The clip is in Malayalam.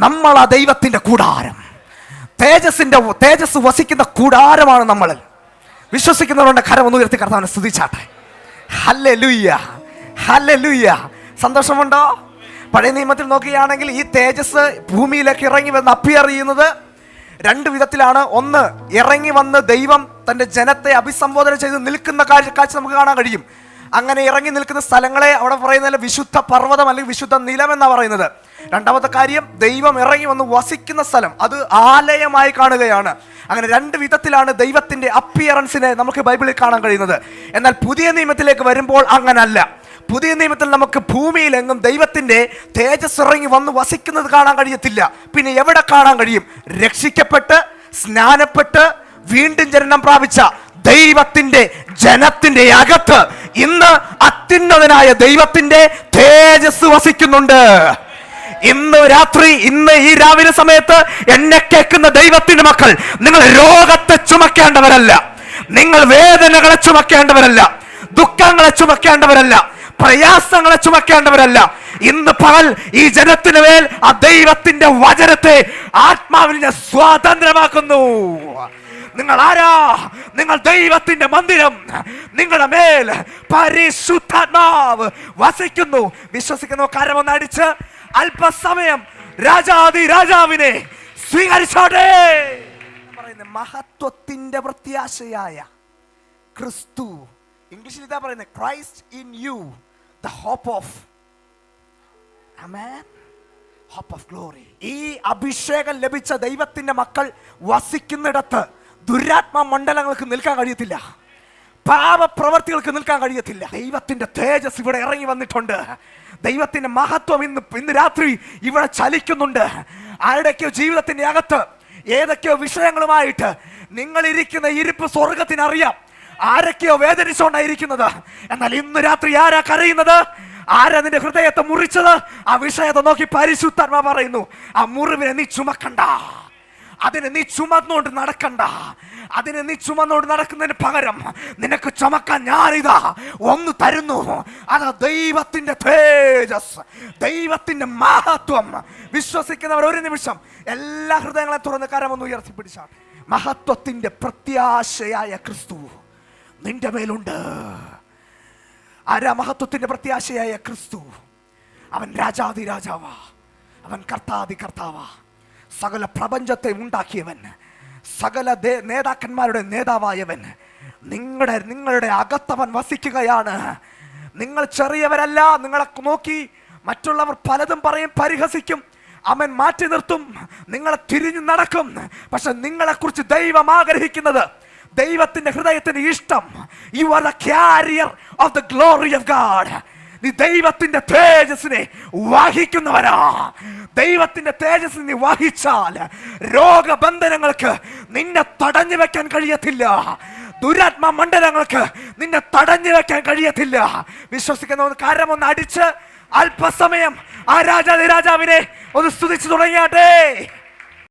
നമ്മൾ ആ ദൈവത്തിന്റെ കൂടാരം, തേജസ് വസിക്കുന്ന കൂടാരമാണ് നമ്മൾ. വിശ്വസിക്കുന്നവരുടെ കരം ഒന്ന് ഉയർത്തി കർത്താവിനെ സ്തുതിച്ചാട്ടെ. Hallelujah, hallelujah. സന്തോഷമുണ്ടോ? പഴയ നിയമത്തിൽ നോക്കുകയാണെങ്കിൽ ഈ തേജസ് ഭൂമിയിലേക്ക് ഇറങ്ങി വന്ന് അപ്പിയർ ചെയ്യുന്നത് രണ്ട് വിധത്തിലാണ്. ഒന്ന്, ഇറങ്ങി വന്ന് ദൈവം തൻ്റെ ജനത്തെ അഭിസംബോധന ചെയ്ത് നിൽക്കുന്ന കാഴ്ച നമുക്ക് കാണാൻ കഴിയും. അങ്ങനെ ഇറങ്ങി നിൽക്കുന്ന സ്ഥലങ്ങളെ അവിടെ പറയുന്നത് വിശുദ്ധ പർവ്വതം അല്ലെങ്കിൽ വിശുദ്ധ നിലം എന്നാണ് പറയുന്നത്. രണ്ടാമത്തെ കാര്യം, ദൈവം ഇറങ്ങി വന്ന് വസിക്കുന്ന സ്ഥലം, അത് ആലയമായി കാണുകയാണ്. അങ്ങനെ രണ്ട് വിധത്തിലാണ് ദൈവത്തിന്റെ അപ്പിയറൻസിനെ നമുക്ക് ബൈബിളിൽ കാണാൻ കഴിയുന്നത്. എന്നാൽ പുതിയ നിയമത്തിലേക്ക് വരുമ്പോൾ അങ്ങനല്ല. പുതിയ നിയമത്തിൽ നമുക്ക് ഭൂമിയിലെങ്ങും ദൈവത്തിന്റെ തേജസ് ഇറങ്ങി വന്ന് വസിക്കുന്നത് കാണാൻ കഴിയത്തില്ല. പിന്നെ എവിടെ കാണാൻ കഴിയും? രക്ഷിക്കപ്പെട്ട് സ്നാനപ്പെട്ട് വീണ്ടും ജനനം പ്രാപിച്ച ദൈവത്തിന്റെ ജനത്തിന്റെ അകത്ത് ഇന്ന് അത്യുന്നതനായ ദൈവത്തിന്റെ തേജസ് വസിക്കുന്നുണ്ട്. ഇന്ന് രാത്രി, ഇന്ന് ഈ രാവിലെ സമയത്ത് എന്നെ കേൾക്കുന്ന ദൈവത്തിന്റെ മക്കൾ, നിങ്ങൾ രോഗത്തെ ചുമക്കേണ്ടവരല്ല, നിങ്ങൾ വേദനകളെ ചുമക്കേണ്ടവരല്ല, ദുഃഖങ്ങളെ ചുമക്കേണ്ടവരല്ല, പ്രയാസങ്ങളെ ചുമക്കേണ്ടവരല്ല. ഇന്ന് പകൽ ഈ ജനത്തിന് മേൽ ആ ദൈവത്തിന്റെ വചനത്തെ ആത്മാവിൽ ഞാൻ സ്വാതന്ത്ര്യമാക്കുന്നു. നിങ്ങൾ ആരാ? നിങ്ങൾ ദൈവത്തിന്റെ മന്ദിരം. നിങ്ങളുടെ മേൽ പരിശുദ്ധാത്മാവ് വസിക്കുന്നു. വിശ്വസിക്കുന്ന കരമൊന്നടിച്ച് അല്പസമയം രാജാതി രാജാവിനെ സ്വീകരിച്ചോട്ടെ. പറയുന്നത് മഹത്വത്തിന്റെ പ്രത്യാശയായ ക്രിസ്തു. ഇംഗ്ലീഷിൽ ഇതാ പറയുന്നത്, Christ in you the hope of, amen, hope of glory. ഈ അഭിഷേകം ലഭിച്ച ദൈവത്തിന്റെ മക്കൾ വസിക്കുന്നിടത്ത് ദുരാത്മ മണ്ഡലങ്ങൾക്ക് നിൽക്കാൻ കഴിയത്തില്ല, പാപപ്രവർത്തികൾക്ക് നിൽക്കാൻ കഴിയത്തില്ല. ദൈവത്തിന്റെ തേജസ് ഇവിടെ ഇറങ്ങി വന്നിട്ടുണ്ട്. ദൈവത്തിന്റെ മഹത്വം ഇന്ന് രാത്രി ഇവിടെ ചലിക്കുന്നുണ്ട്. ആരുടെയൊക്കെയോ ജീവിതത്തിന്റെ അകത്ത് ഏതൊക്കെയോ വിഷയങ്ങളുമായിട്ട് നിങ്ങൾ ഇരിക്കുന്ന ഇരിപ്പ് സ്വർഗത്തിനറിയാം. ആരൊക്കെയോ വേദനിച്ചുകൊണ്ടായിരിക്കുന്നത്. എന്നാൽ ഇന്ന് രാത്രി ആരാ കരയുന്നത്? ആരാ നിന്റെ ഹൃദയത്തെ മുറിച്ചത്? ആ വിഷയത്തെ നോക്കി പരിശുദ്ധാത്മാ പറയുന്നു, ആ മുറിവിനെ നീ ചുമക്കണ്ട, അതിനെ നീ ചുമന്നുകൊണ്ട് നടക്കണ്ട. അതിനെ നീ ചുമന്നുകൊണ്ട് നടക്കുന്നതിന് പകരം നിനക്ക് ചുമക്കാൻ ഞാനിതാ ഒന്ന് തരുന്നു. അതാ ദൈവത്തിന്റെ തേജസ്, ദൈവത്തിന്റെ മഹത്വം. വിശ്വസിക്കുന്നവർ ഒരു നിമിഷം എല്ലാ ഹൃദയങ്ങളെ തുറന്ന് കരമൊന്ന് ഉയർത്തിപ്പിടിച്ചാൽ, മഹത്വത്തിന്റെ പ്രത്യാശയായ ക്രിസ്തു നിന്റെ മേലുണ്ട്. ആരാ മഹത്വത്തിന്റെ പ്രത്യാശയായ ക്രിസ്തു? അവൻ രാജാതി രാജാവാ, അവൻ കർത്താതി കർത്താവാ, സകല പ്രപഞ്ചത്തെ ഉണ്ടാക്കിയവൻ, സകല നേതാക്കന്മാരുടെ നേതാവായവൻ. നിങ്ങളുടെ അകത്തവൻ വസിക്കുകയാണ്. നിങ്ങൾ ചെറിയവരല്ല. നിങ്ങളെ നോക്കി മറ്റുള്ളവർ പലതും പറയും, പരിഹസിക്കും, അവൻ മാറ്റി നിർത്തും, നിങ്ങളെ തിരിഞ്ഞു നടക്കും. പക്ഷെ നിങ്ങളെക്കുറിച്ച് ദൈവം ആഗ്രഹിക്കുന്നത്, ദൈവത്തിന്റെ ഹൃദയത്തിന്റെ ഇഷ്ടം, you are the carrier of the glory of God. നീ ദൈവത്തിന്റെ തേജസ്സിനെ വഹിക്കുന്നവരാ. ദൈവത്തിന്റെ തേജസ് നീ വഹിച്ചാൽ രോഗബന്ധനങ്ങൾക്ക് നിന്നെ തടഞ്ഞു വെക്കാൻ കഴിയത്തില്ല. ദുരാത്മ മണ്ഡലങ്ങൾക്ക് നിന്നെ തടഞ്ഞു വെക്കാൻ കഴിയത്തില്ല. വിശ്വസിക്കുന്ന കരമൊന്ന് അടിച്ച് അല്പസമയം ആ രാജാവിനെ ഒന്ന് സ്തുതിച്ചു തുടങ്ങിയാട്ടെ.